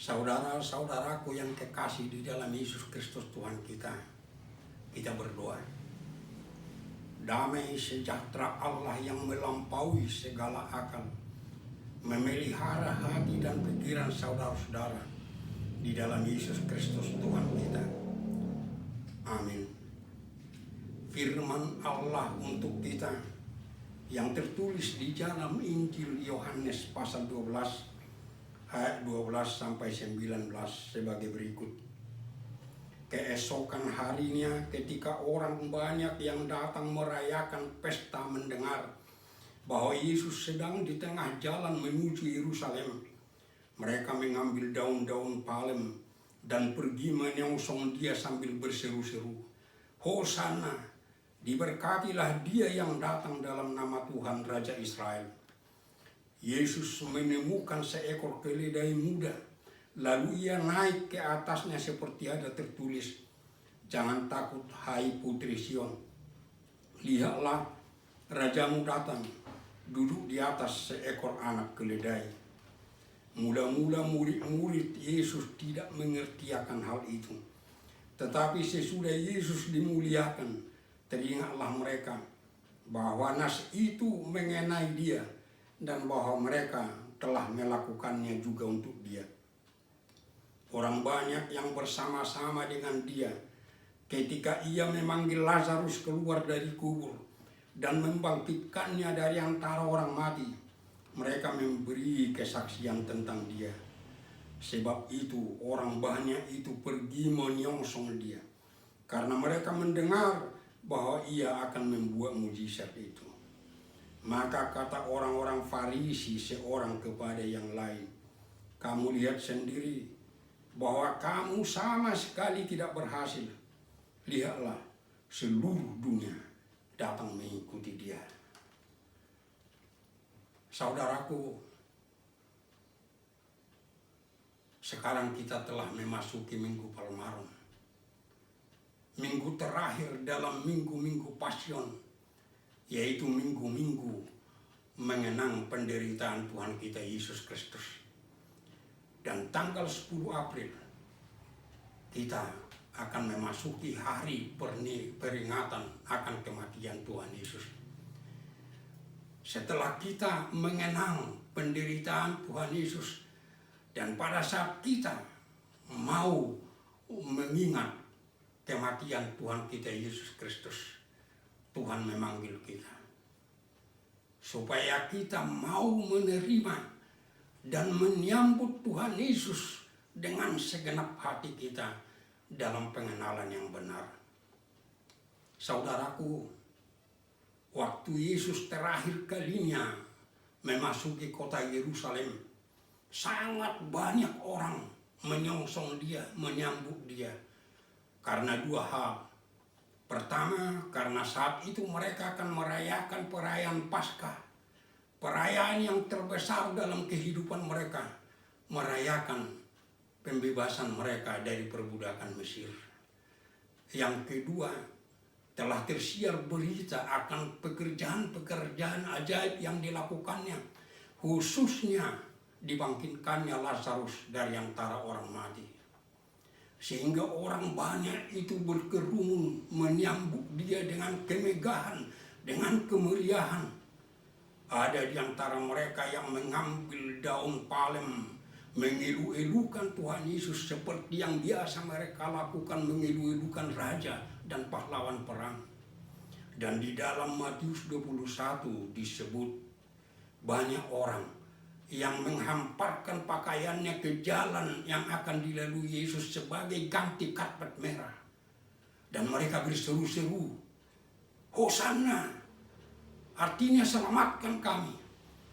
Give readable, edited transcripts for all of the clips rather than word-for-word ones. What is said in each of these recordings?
Saudara-saudaraku yang kekasih di dalam Yesus Kristus Tuhan kita berdoa. Damai sejahtera Allah yang melampaui segala akal, memelihara hati dan pikiran saudara-saudara di dalam Yesus Kristus Tuhan kita. Amin. Firman Allah untuk kita yang tertulis di dalam Injil Yohanes pasal 12 ayat 12 sampai 19 sebagai berikut. Keesokan harinya ketika orang banyak yang datang merayakan pesta mendengar bahwa Yesus sedang di tengah jalan menuju Yerusalem, mereka mengambil daun-daun palem dan pergi menyongsong dia sambil berseru-seru, "Hosana, diberkatilah dia yang datang dalam nama Tuhan Raja Israel." Yesus menemukan seekor keledai muda, lalu ia naik ke atasnya seperti ada tertulis, "Jangan takut, hai putri Sion. Lihatlah, rajamu datang, duduk di atas seekor anak keledai." Mula-mula murid-murid Yesus tidak mengerti akan hal itu. Tetapi sesudah Yesus dimuliakan, teringatlah mereka bahwa nas itu mengenai dia, dan bahwa mereka telah melakukannya juga untuk dia. Orang banyak yang bersama-sama dengan dia ketika ia memanggil Lazarus keluar dari kubur dan membangkitkannya dari antara orang mati, mereka memberi kesaksian tentang dia. Sebab itu orang banyak itu pergi menyongsong dia, karena mereka mendengar bahwa ia akan membuat mujizat itu. Maka kata orang-orang Farisi seorang kepada yang lain, "Kamu lihat sendiri bahwa kamu sama sekali tidak berhasil. Lihatlah, seluruh dunia datang mengikuti dia." Saudaraku, sekarang kita telah memasuki Minggu Palmarum, minggu terakhir dalam minggu-minggu Pasion, yaitu minggu-minggu mengenang penderitaan Tuhan kita Yesus Kristus. Dan tanggal 10 April kita akan memasuki hari peringatan akan kematian Tuhan Yesus. Setelah kita mengenang penderitaan Tuhan Yesus, dan pada saat kita mau mengingat kematian Tuhan kita Yesus Kristus, Tuhan memanggil kita supaya kita mau menerima dan menyambut Tuhan Yesus dengan segenap hati kita dalam pengenalan yang benar. Saudaraku, waktu Yesus terakhir kalinya memasuki kota Yerusalem, sangat banyak orang menyongsong dia, menyambut dia karena dua hal. Pertama, karena saat itu mereka akan merayakan perayaan Paskah, perayaan yang terbesar dalam kehidupan mereka, merayakan pembebasan mereka dari perbudakan Mesir. Yang kedua, telah tersiar berita akan pekerjaan-pekerjaan ajaib yang dilakukannya, khususnya dibangkitkannya Lazarus dari antara orang mati. Sehingga orang banyak itu berkerumun menyambut dia dengan kemegahan, dengan kemeriahan. Ada di antara mereka yang mengambil daun palem, mengeluh-elukan Tuhan Yesus seperti yang biasa mereka lakukan, mengeluh-elukan raja dan pahlawan perang. Dan di dalam Matius 21 disebut banyak orang yang menghamparkan pakaiannya ke jalan yang akan dilalui Yesus sebagai ganti karpet merah. Dan mereka berseru-seru, "Hosana," artinya selamatkan kami.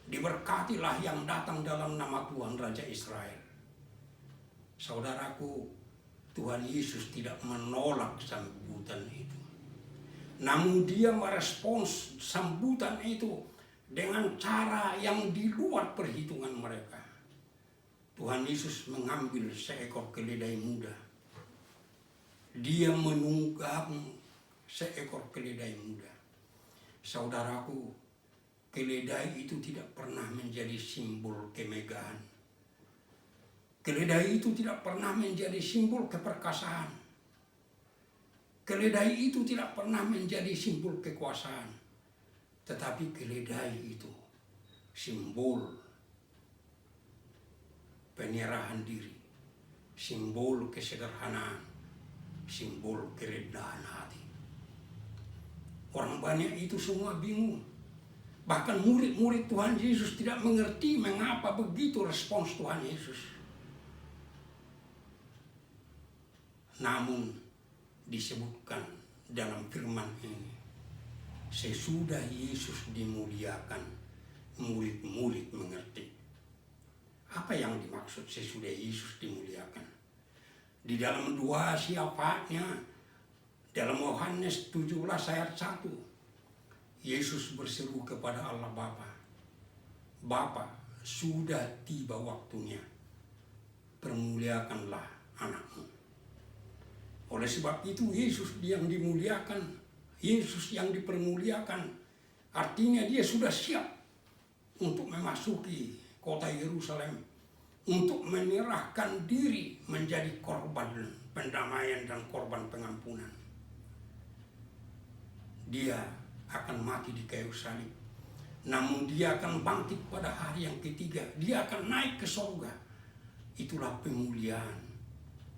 "Diberkatilah yang datang dalam nama Tuhan Raja Israel." Saudaraku, Tuhan Yesus tidak menolak sambutan itu. Namun dia merespons sambutan itu dengan cara yang di luar perhitungan mereka. Tuhan Yesus mengambil seekor keledai muda. Dia menunggang seekor keledai muda. Saudaraku, keledai itu tidak pernah menjadi simbol kemegahan. Keledai itu tidak pernah menjadi simbol keperkasaan. Keledai itu tidak pernah menjadi simbol kekuasaan. Tetapi keledai itu simbol penyerahan diri, simbol kesederhanaan, simbol kerendahan hati. Orang banyak itu semua bingung. Bahkan murid-murid Tuhan Yesus tidak mengerti mengapa begitu respons Tuhan Yesus. Namun disebutkan dalam firman ini, sesudah Yesus dimuliakan, murid-murid mengerti. Apa yang dimaksud sesudah Yesus dimuliakan? Di dalam 2 syafaatnya, dalam Yohanes 17 ayat 1, Yesus berseru kepada Allah Bapa, Bapa, sudah tiba waktunya, permuliakanlah anakmu. Oleh sebab itu Yesus yang dimuliakan, Yesus yang dipermuliakan, artinya dia sudah siap untuk memasuki kota Yerusalem, untuk menyerahkan diri menjadi korban pendamaian dan korban pengampunan. Dia akan mati di kayu salib, namun dia akan bangkit pada hari yang ketiga. Dia akan naik ke surga. Itulah pemuliaan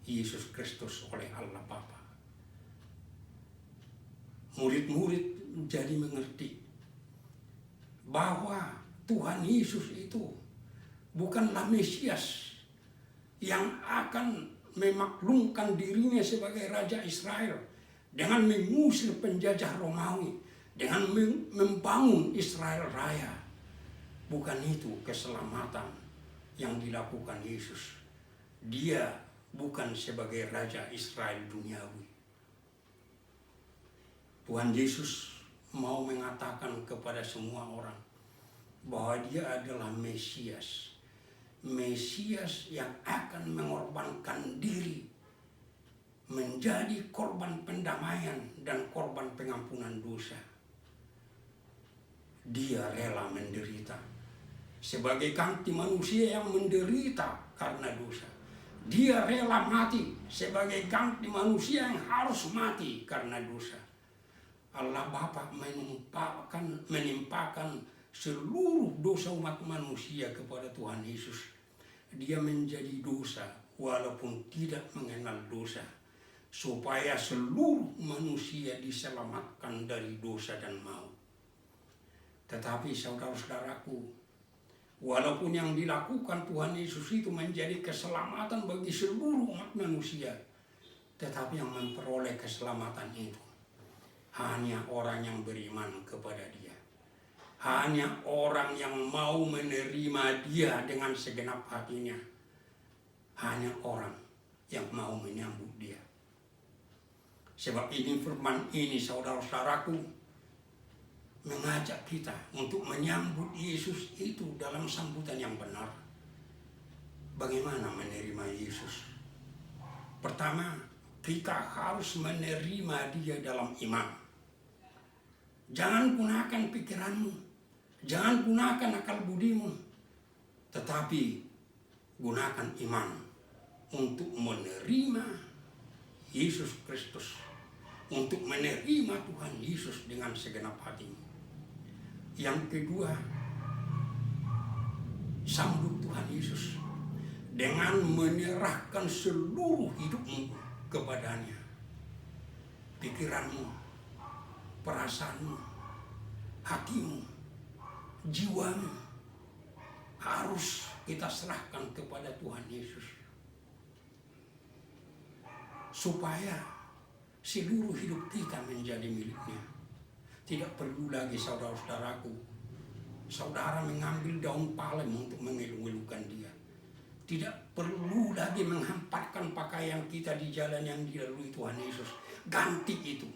Yesus Kristus oleh Allah Bapa. Murid-murid jadi mengerti bahwa Tuhan Yesus itu bukanlah Mesias yang akan memaklumkan dirinya sebagai Raja Israel dengan mengusir penjajah Romawi, dengan membangun Israel Raya. Bukan itu keselamatan yang dilakukan Yesus. Dia bukan sebagai Raja Israel duniawi. Tuhan Yesus mau mengatakan kepada semua orang bahwa dia adalah Mesias. Mesias yang akan mengorbankan diri menjadi korban pendamaian dan korban pengampunan dosa. Dia rela menderita sebagai ganti manusia yang menderita karena dosa. Dia rela mati sebagai ganti manusia yang harus mati karena dosa. Allah Bapa menimpakan seluruh dosa umat manusia kepada Tuhan Yesus. Dia menjadi dosa walaupun tidak mengenal dosa, supaya seluruh manusia diselamatkan dari dosa dan maut. Tetapi saudara-saudaraku, walaupun yang dilakukan Tuhan Yesus itu menjadi keselamatan bagi seluruh umat manusia, tetapi yang memperoleh keselamatan itu hanya orang yang beriman kepada Dia. Hanya orang yang mau menerima Dia dengan segenap hatinya. Hanya orang yang mau menyambut Dia. Sebab ini firman ini, saudara-saudaraku, mengajak kita untuk menyambut Yesus itu dalam sambutan yang benar. Bagaimana menerima Yesus? Pertama, kita harus menerima Dia dalam iman. Jangan gunakan pikiranmu, jangan gunakan akal budimu, tetapi gunakan iman untuk menerima Yesus Kristus, untuk menerima Tuhan Yesus dengan segenap hatimu. Yang kedua, sambut Tuhan Yesus dengan menyerahkan seluruh hidupmu kepadanya. Pikiranmu, perasaanmu, hatimu, jiwamu harus kita serahkan kepada Tuhan Yesus, supaya seluruh hidup kita menjadi miliknya. Tidak perlu lagi, saudara-saudaraku, saudara mengambil daun palem untuk mengeluh-elukan Dia. Tidak perlu lagi menghamparkan pakaian kita di jalan yang dilalui Tuhan Yesus. Ganti itu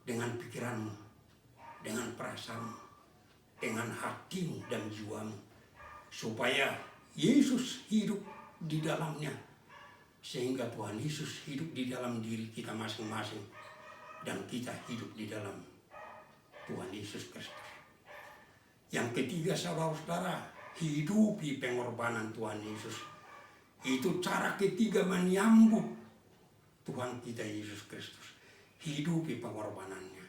dengan pikiranmu, dengan perasaanmu, dengan hatimu dan jiwamu, supaya Yesus hidup di dalamnya, sehingga Tuhan Yesus hidup di dalam diri kita masing-masing, dan kita hidup di dalam Tuhan Yesus Kristus. Yang ketiga, saudara-saudara, hidupi pengorbanan Tuhan Yesus Itu cara ketiga menyambut Tuhan kita Yesus Kristus. Hidupi pengorbanannya.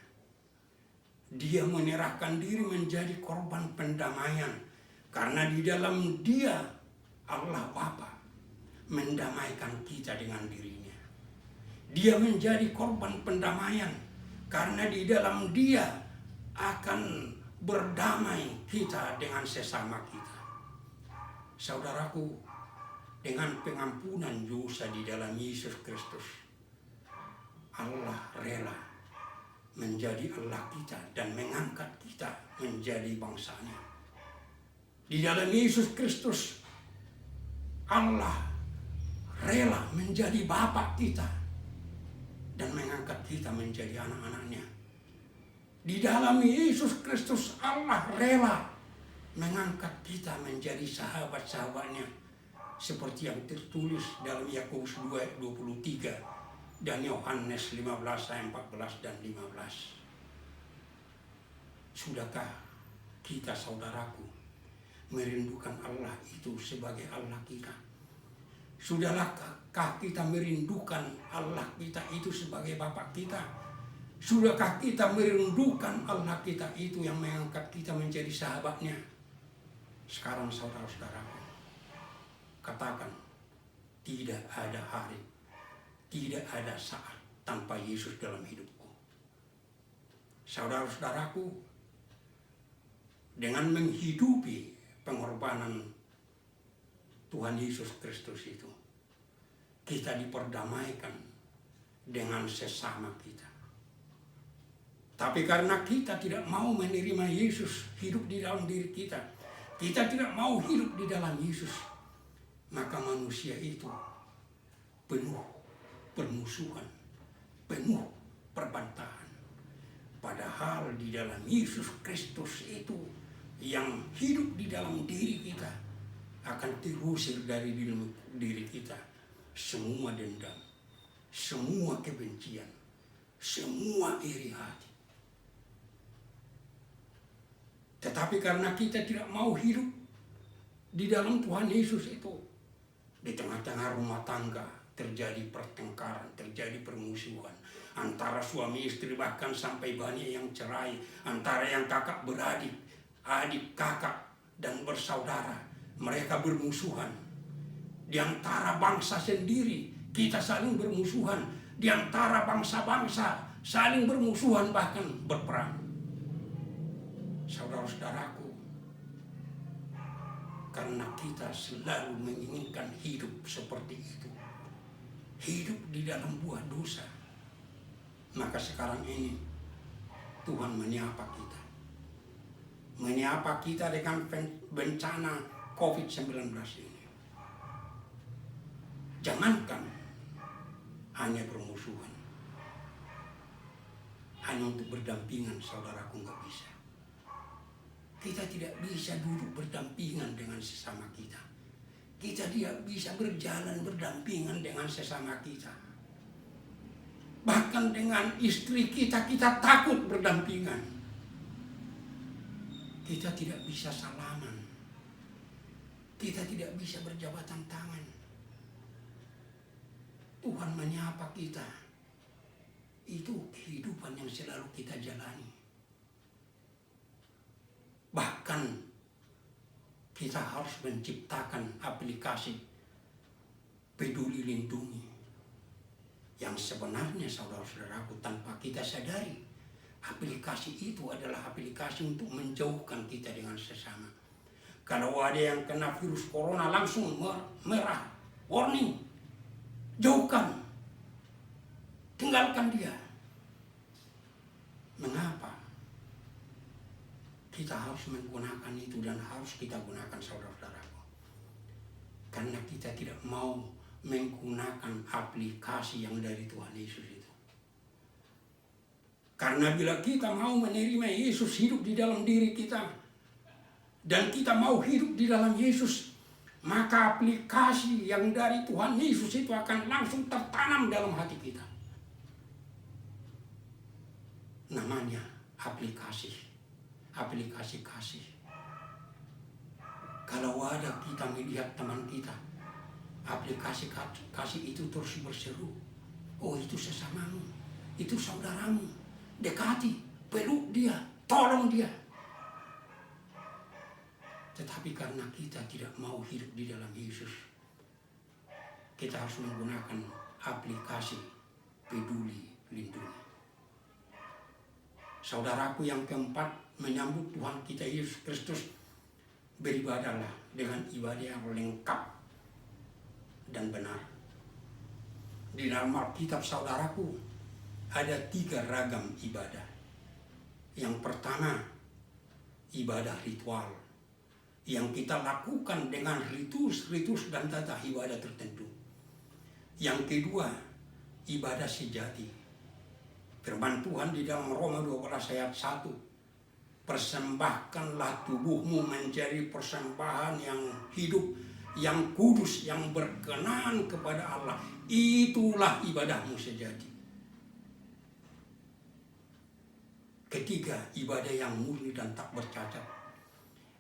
Dia menyerahkan diri menjadi korban pendamaian. Karena di dalam Dia, Allah Bapa mendamaikan kita dengan dirinya. Dia menjadi korban pendamaian. Karena di dalam Dia akan berdamai kita dengan sesama kita. Saudaraku, dengan pengampunan dosa di dalam Yesus Kristus, Allah rela menjadi Allah kita dan mengangkat kita menjadi bangsanya. Di dalam Yesus Kristus, Allah rela menjadi Bapa kita dan mengangkat kita menjadi anak-anaknya. Di dalam Yesus Kristus, Allah rela mengangkat kita menjadi sahabat-sahabatnya, seperti yang tertulis dalam Yakobus 2 ayat 23 dan Yohanes 15 ayat 14 dan 15. Sudahkah kita, saudaraku, merindukan Allah itu sebagai Allah kita? Sudahkah kita merindukan Allah kita itu sebagai Bapa kita? Sudahkah kita merindukan Allah kita itu yang mengangkat kita menjadi sahabatnya? Sekarang saudara-saudaraku, katakan, tidak ada hari, tidak ada saat tanpa Yesus dalam hidupku. Saudara-saudaraku, dengan menghidupi pengorbanan Tuhan Yesus Kristus itu, kita diperdamaikan dengan sesama kita. Tapi karena kita tidak mau menerima Yesus hidup di dalam diri kita, kita tidak mau hidup di dalam Yesus, maka manusia itu penuh permusuhan, penuh perbantahan. Padahal di dalam Yesus Kristus itu yang hidup di dalam diri kita, akan terusir dari diri kita semua dendam, semua kebencian, semua iri hati. Tetapi karena kita tidak mau hidup di dalam Tuhan Yesus itu, di tengah-tengah rumah tangga terjadi pertengkaran, terjadi permusuhan antara suami istri, bahkan sampai banyak yang cerai, antara yang kakak beradik, adik kakak dan bersaudara, mereka bermusuhan. Di antara bangsa sendiri kita saling bermusuhan, di antara bangsa-bangsa saling bermusuhan, bahkan berperang. Saudara-saudaraku, karena kita selalu menginginkan hidup seperti itu, hidup di dalam buah dosa, maka sekarang ini Tuhan menyapa kita. Menyapa kita dengan bencana COVID-19 ini. Jangankan hanya bermusuhan, hanya untuk berdampingan, saudaraku, nggak bisa. Kita tidak bisa duduk berdampingan dengan sesama kita. Kita tidak bisa berjalan berdampingan dengan sesama kita. Bahkan dengan istri kita, kita takut berdampingan. Kita tidak bisa salaman. Kita tidak bisa berjabatan tangan. Tuhan menyapa kita. Itu kehidupan yang selalu kita jalani. Bahkan kita harus menciptakan aplikasi Peduli Lindungi yang sebenarnya, saudara-saudaraku, tanpa kita sadari, aplikasi itu adalah aplikasi untuk menjauhkan kita dengan sesama. Kalau ada yang kena virus corona, langsung merah, warning, jauhkan, tinggalkan dia. Mengapa kita harus menggunakan itu dan harus kita gunakan, saudara-saudaraku? Karena kita tidak mau menggunakan aplikasi yang dari Tuhan Yesus itu. Karena bila kita mau menerima Yesus hidup di dalam diri kita, dan kita mau hidup di dalam Yesus, maka aplikasi yang dari Tuhan Yesus itu akan langsung tertanam dalam hati kita. Namanya aplikasi kasih. Kalau ada kita melihat teman kita aplikasi kasih itu terus berseru. Oh, itu sesamamu, itu saudaramu, dekati, peluk dia, tolong dia. Tetapi karena kita tidak mau hidup di dalam Yesus, kita harus menggunakan aplikasi peduli lindungi. Saudaraku yang keempat, menyambut Tuhan kita Yesus Kristus, beribadahlah dengan ibadah yang lengkap dan benar. Di dalam Alkitab, saudaraku, ada 3 ragam ibadah. Yang pertama, ibadah ritual yang kita lakukan dengan ritus dan tata ibadah tertentu. Yang kedua, ibadah sejati. Firman Tuhan di dalam Roma 12 ayat 1, persembahkanlah tubuhmu menjadi persembahan yang hidup, yang kudus, yang berkenan kepada Allah. Itulah ibadahmu sejati. Ketiga, ibadah yang murni dan tak bercacat.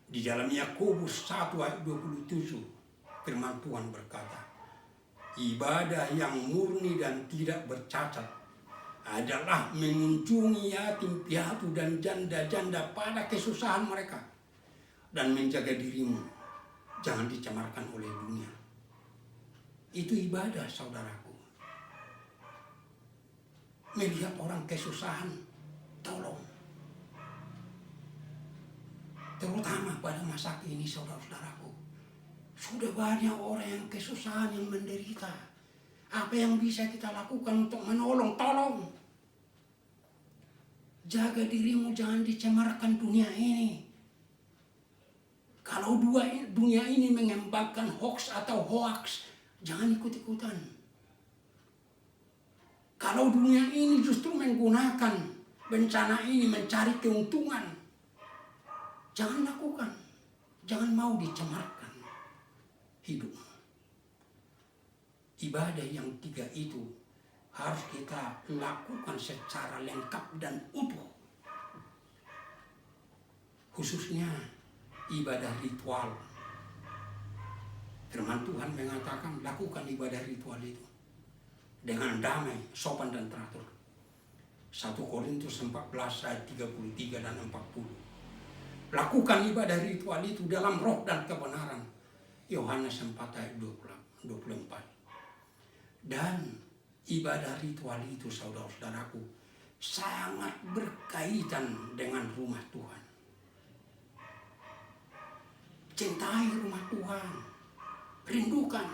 Di dalam Yakobus 1 ayat 27, firman Tuhan berkata, ibadah yang murni dan tidak bercacat adalah mengunjungi yatim piatu dan janda-janda pada kesusahan mereka, dan menjaga dirimu jangan dicemarkan oleh dunia. Itu ibadah, saudaraku. Melihat orang kesusahan, tolong. Terutama pada masa kini, saudara-saudaraku, sudah banyak orang yang kesusahan, yang menderita. Apa yang bisa kita lakukan untuk menolong? Tolong. Jaga dirimu, jangan dicemarkan dunia ini. Kalau dunia ini mengembangkan hoax atau hoax, jangan ikut-ikutan. Kalau dunia ini justru menggunakan bencana ini mencari keuntungan, jangan lakukan. Jangan mau dicemarkan hidupmu. Ibadah yang 3 itu harus kita lakukan secara lengkap dan utuh. Khususnya ibadah ritual. Firman Tuhan mengatakan, lakukan ibadah ritual itu dengan damai, sopan dan teratur. 1 Korintus 14 ayat 33 dan 40. Lakukan ibadah ritual itu dalam roh dan kebenaran. Yohanes 4 ayat 24. Dan ibadah ritual itu, saudara-saudaraku, sangat berkaitan dengan rumah Tuhan. Cintai rumah Tuhan, rindukan.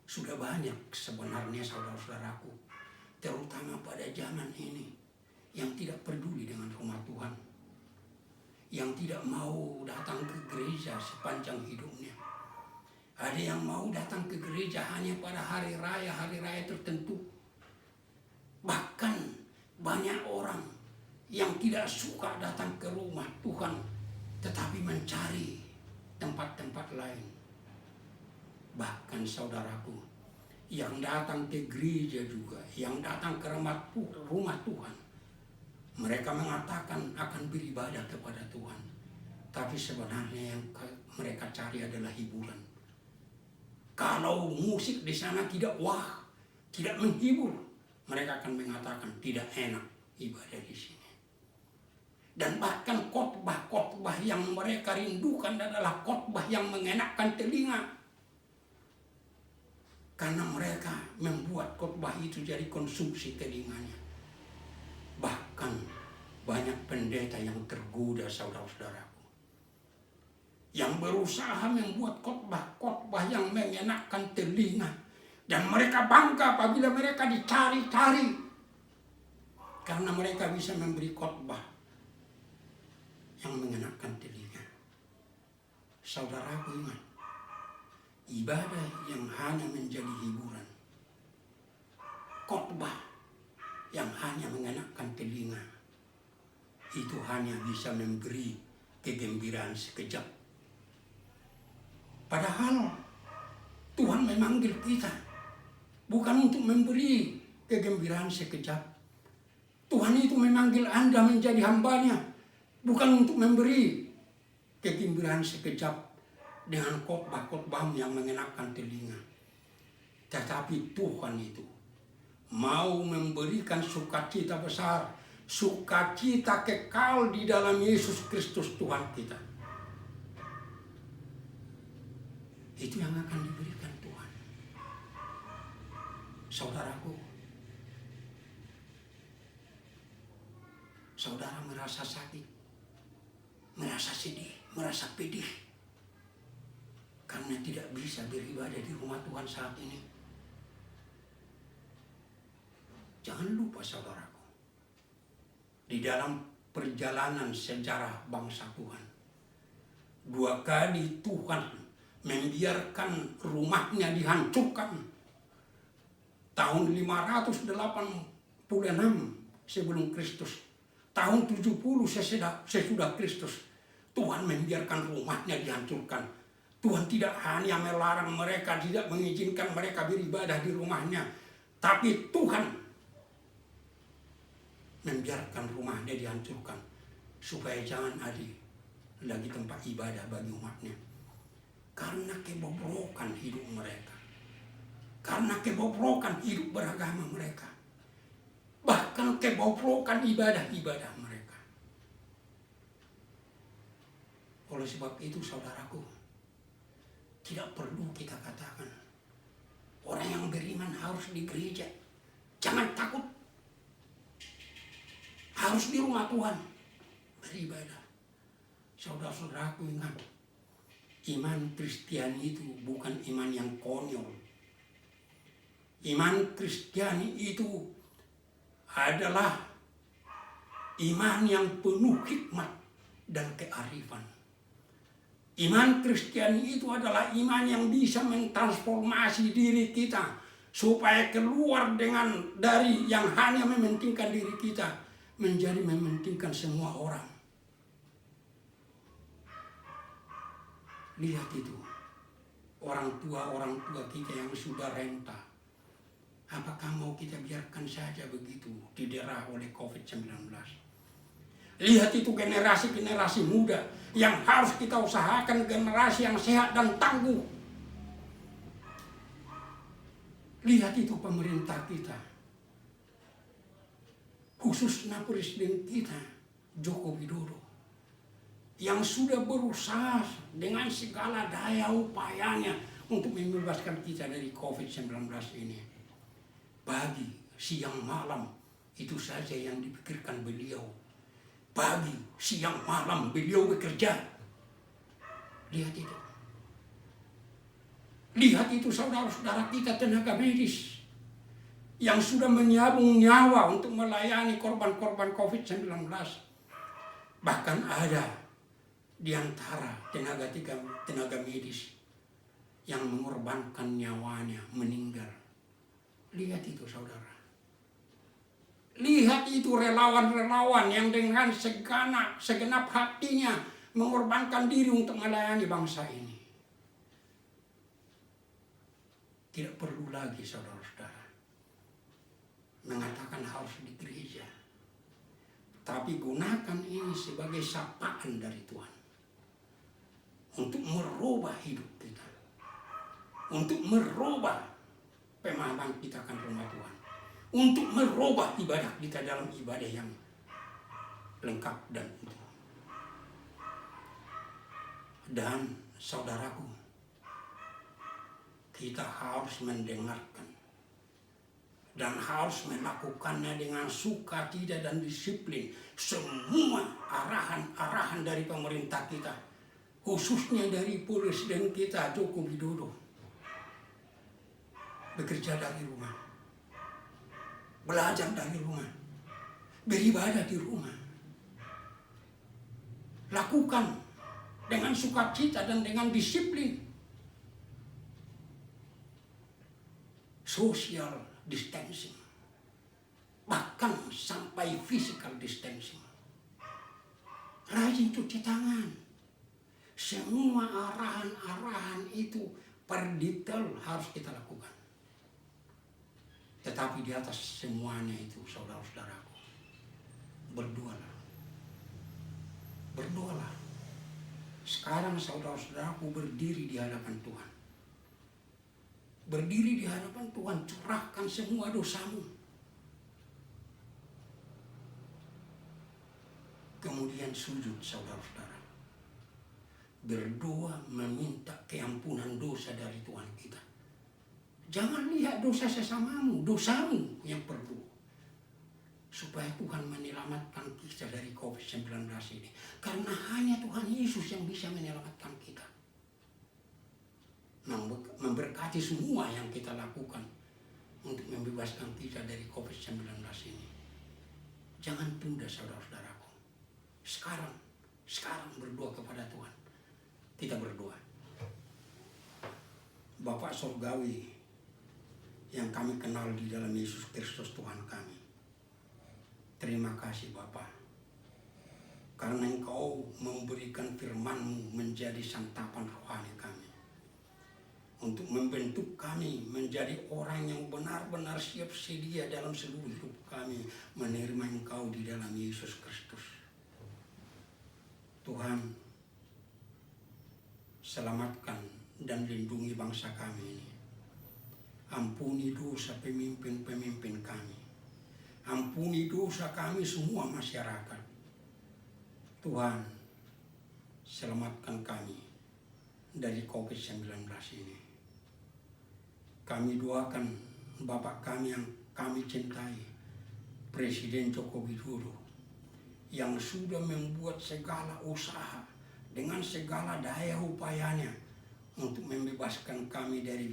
Sudah banyak sebenarnya, saudara-saudaraku, terutama pada zaman ini, yang tidak peduli dengan rumah Tuhan, yang tidak mau datang ke gereja sepanjang hidupnya. Ada yang mau datang ke gereja hanya pada hari raya tertentu. Bahkan banyak orang yang tidak suka datang ke rumah Tuhan, tetapi mencari tempat-tempat lain. Bahkan saudaraku, yang datang ke gereja juga, yang datang ke rumah Tuhan, mereka mengatakan akan beribadah kepada Tuhan, tapi sebenarnya yang mereka cari adalah hiburan. Kalau musik di sana tidak wah, tidak menghibur, mereka akan mengatakan tidak enak ibadah di sini. Dan bahkan khotbah yang mereka rindukan adalah khotbah yang mengenakkan telinga. Karena mereka membuat khotbah itu jadi konsumsi telinganya. Bahkan banyak pendeta yang tergoda, saudara-saudaraku, yang berusaha membuat khotbah yang menyenangkan telinga, dan mereka bangga apabila mereka dicari-cari karena mereka bisa memberi khotbah yang menyenangkan telinga. Saudaraku, ingat, ibadah yang hanya menjadi hiburan, khotbah yang hanya menyenangkan telinga, itu hanya bisa memberi kegembiraan sekejap. Padahal Tuhan memanggil kita bukan untuk memberi kegembiraan sekejap. Tuhan itu memanggil Anda menjadi hambanya bukan untuk memberi kegembiraan sekejap, dengan khotbah-khotbahmu yang mengenakan telinga. Tetapi Tuhan itu mau memberikan sukacita besar, sukacita kekal di dalam Yesus Kristus Tuhan kita. Itu yang akan diberikan Tuhan. Saudaraku, saudara merasa sakit, merasa sedih, merasa pedih karena tidak bisa beribadah di rumah Tuhan saat ini. Jangan lupa saudaraku, di dalam perjalanan sejarah bangsa Tuhan, 2 kali Tuhan membiarkan rumahnya dihancurkan. Tahun 586 sebelum Kristus, tahun 70 sesudah Kristus, Tuhan membiarkan rumahnya dihancurkan. Tuhan tidak hanya melarang mereka, tidak mengizinkan mereka beribadah di rumahnya, tapi Tuhan membiarkan rumahnya dihancurkan supaya jangan ada lagi tempat ibadah bagi umatnya. Karena kebobrokan hidup mereka, karena kebobrokan hidup beragama mereka, bahkan kebobrokan ibadah-ibadah mereka. Oleh sebab itu saudaraku, tidak perlu kita katakan orang yang beriman harus di gereja. Jangan takut, harus di rumah Tuhan beribadah. Saudara-saudaraku, ingat, iman Kristiani itu bukan iman yang konyol. Iman Kristiani itu adalah iman yang penuh hikmat dan kearifan. Iman Kristiani itu adalah iman yang bisa mentransformasi diri kita supaya keluar dari yang hanya mementingkan diri kita menjadi mementingkan semua orang. Lihat itu, orang tua kita yang sudah renta. Apakah mau kita biarkan saja begitu didera oleh COVID-19? Lihat itu generasi-generasi muda yang harus kita usahakan generasi yang sehat dan tangguh. Lihat itu pemerintah kita, khususnya Presiden kita Joko Widodo, yang sudah berusaha dengan segala daya upayanya untuk membebaskan kita dari COVID-19 ini. Pagi, siang, malam, itu saja yang dipikirkan beliau. Pagi, siang, malam beliau bekerja. Lihat itu. Lihat itu saudara-saudara kita tenaga medis yang sudah menyabung nyawa untuk melayani korban-korban COVID-19. Bahkan ada di antara tenaga medis yang mengorbankan nyawanya, meninggal. Lihat itu saudara. Lihat itu relawan-relawan yang dengan segenap hatinya mengorbankan diri untuk melayani bangsa ini. Tidak perlu lagi saudara-saudara mengatakan harus di gereja. Tapi gunakan ini sebagai sapaan dari Tuhan. Untuk merubah hidup kita. Untuk merubah pemahaman kita akan rumah Tuhan. Untuk merubah ibadah kita dalam ibadah yang lengkap dan utuh. Dan saudaraku, kita harus mendengarkan dan harus melakukannya dengan sukacita dan disiplin semua arahan-arahan dari pemerintah kita, khususnya dari Presiden kita Joko Widodo. Bekerja dari rumah, belajar dari rumah, beribadah di rumah. Lakukan dengan sukacita dan dengan disiplin. Social distancing, bahkan sampai physical distancing. Rajin cuci tangan. Semua arahan-arahan itu per detail harus kita lakukan. Tetapi di atas semuanya itu saudara-saudaraku, berdoalah. Berdoalah Sekarang saudara-saudaraku berdiri di hadapan Tuhan. Berdiri di hadapan Tuhan, curahkan semua dosamu. Kemudian sujud saudara-saudara. Berdoa meminta keampunan dosa dari Tuhan kita. Jangan lihat dosa sesamamu, dosamu yang perlu. Supaya Tuhan menyelamatkan kita dari COVID-19 ini. Karena hanya Tuhan Yesus yang bisa menyelamatkan kita. Memberkati semua yang kita lakukan untuk membebaskan kita dari COVID-19 ini. Jangan tunda saudara-saudaraku. Sekarang berdoa kepada Tuhan. Kita berdoa. Bapa Surgawi yang kami kenal di dalam Yesus Kristus Tuhan kami. Terima kasih Bapa, karena Engkau memberikan firman-Mu menjadi santapan rohani kami. Untuk membentuk kami menjadi orang yang benar-benar siap sedia dalam seluruh hidup kami menerima Engkau di dalam Yesus Kristus. Tuhan, selamatkan dan lindungi bangsa kami ini. Ampuni dosa pemimpin-pemimpin kami. Ampuni dosa kami semua masyarakat. Tuhan, selamatkan kami dari COVID-19 ini. Kami doakan Bapak kami yang kami cintai, Presiden Joko Widodo, yang sudah membuat segala usaha dengan segala daya upayanya untuk membebaskan kami dari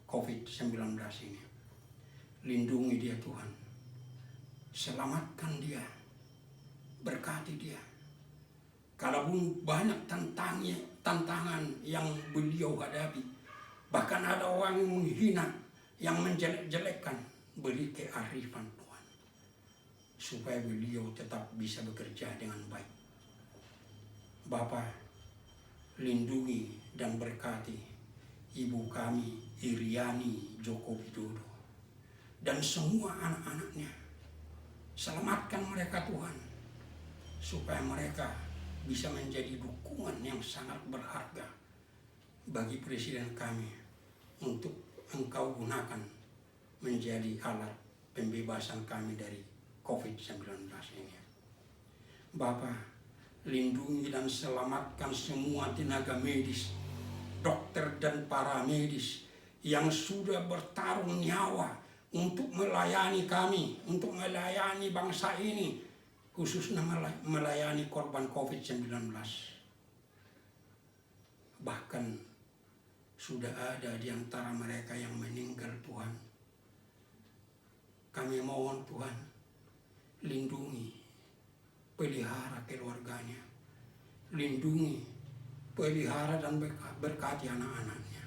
COVID-19 ini. Lindungi dia Tuhan. Selamatkan dia, berkati dia. Kalaupun banyak tantangan yang beliau hadapi, bahkan ada orang yang menghina, yang menjelek-jelekkan, beri kearifan Tuhan, supaya beliau tetap bisa bekerja dengan baik. Bapa, lindungi dan berkati ibu kami Iriani Joko Widodo dan semua anak-anaknya. Selamatkan mereka Tuhan, supaya mereka bisa menjadi dukungan yang sangat berharga bagi Presiden kami untuk Engkau gunakan menjadi alat pembebasan kami dari COVID-19 ini. Bapa, lindungi dan selamatkan semua tenaga medis, dokter dan para medis yang sudah bertaruh nyawa untuk melayani kami, untuk melayani bangsa ini, khususnya melayani korban COVID-19. Bahkan sudah ada di antara mereka yang meninggal Tuhan. Kami mohon Tuhan, lindungi, pelihara keluarganya, lindungi, pelihara dan berkati anak-anaknya.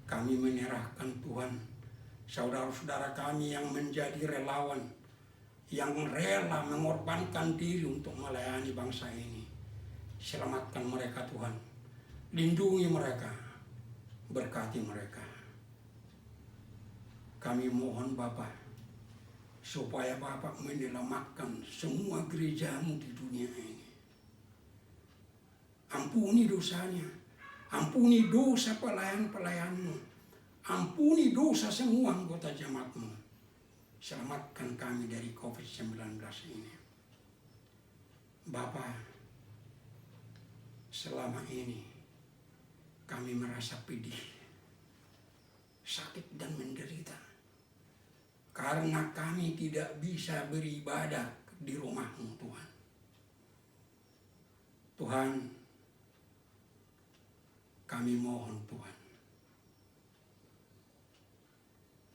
Kami menyerahkan Tuhan, saudara-saudara kami yang menjadi relawan, yang rela mengorbankan diri untuk melayani bangsa ini. Selamatkan mereka Tuhan, lindungi mereka, berkati mereka. Kami mohon Bapa, supaya Bapa menyelamatkan semua gereja-Mu di dunia ini. Ampuni dosanya, ampuni dosa pelayan-pelayan-Mu, ampuni dosa semua anggota jemaat-Mu. Selamatkan kami dari COVID-19 ini. Bapa, selama ini kami merasa pedih, sakit dan menderita, karena kami tidak bisa beribadah di rumah-Mu Tuhan. Tuhan, kami mohon Tuhan,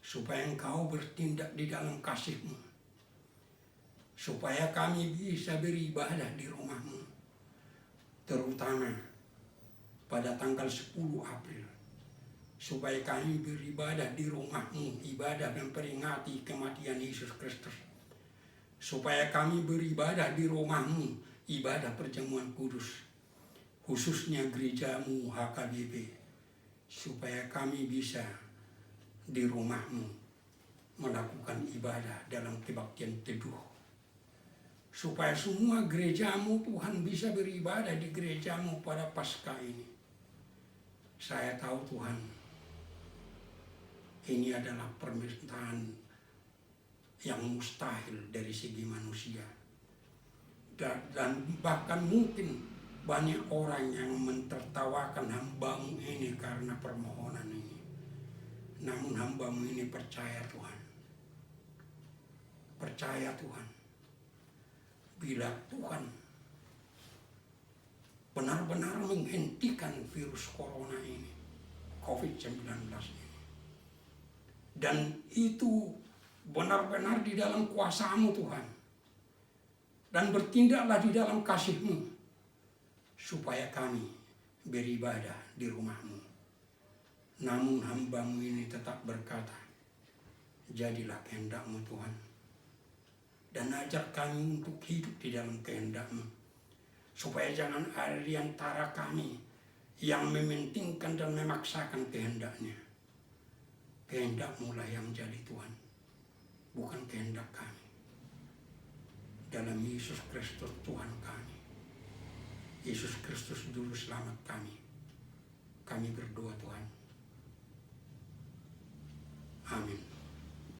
supaya Engkau bertindak di dalam kasih-Mu, supaya kami bisa beribadah di rumah-Mu, terutama pada tanggal 10 April, supaya kami beribadah di rumah-Mu, ibadah memperingati kematian Yesus Kristus, supaya kami beribadah di rumah-Mu, ibadah perjamuan kudus, khususnya gereja-Mu HKBP, supaya kami bisa di rumah-Mu melakukan ibadah dalam kebaktian teduh, supaya semua gerejamu Tuhan bisa beribadah di gerejamu pada Paskah ini. Saya tahu Tuhan, ini adalah permintaan yang mustahil dari segi manusia. Dan bahkan mungkin banyak orang yang mentertawakan hambamu ini karena permohonan ini. Namun hambamu ini percaya Tuhan. Percaya Tuhan. Bila Tuhan benar-benar menghentikan virus corona ini, COVID-19 ini. Dan itu benar-benar di dalam kuasa-Mu Tuhan. Dan bertindaklah di dalam kasih-Mu, supaya kami beribadah di rumah-Mu. Namun hamba-Mu ini tetap berkata, jadilah kehendak-Mu Tuhan. Dan ajar kami untuk hidup di dalam kehendak-Mu. Supaya jangan ada di antara kami yang mementingkan dan memaksakan kehendak-Nya. Kehendak-Mu lah yang jadi Tuhan, bukan kehendak kami. Dalam Yesus Kristus Tuhan kami. Yesus Kristus Juru Selamat kami. Kami berdoa Tuhan. Amin.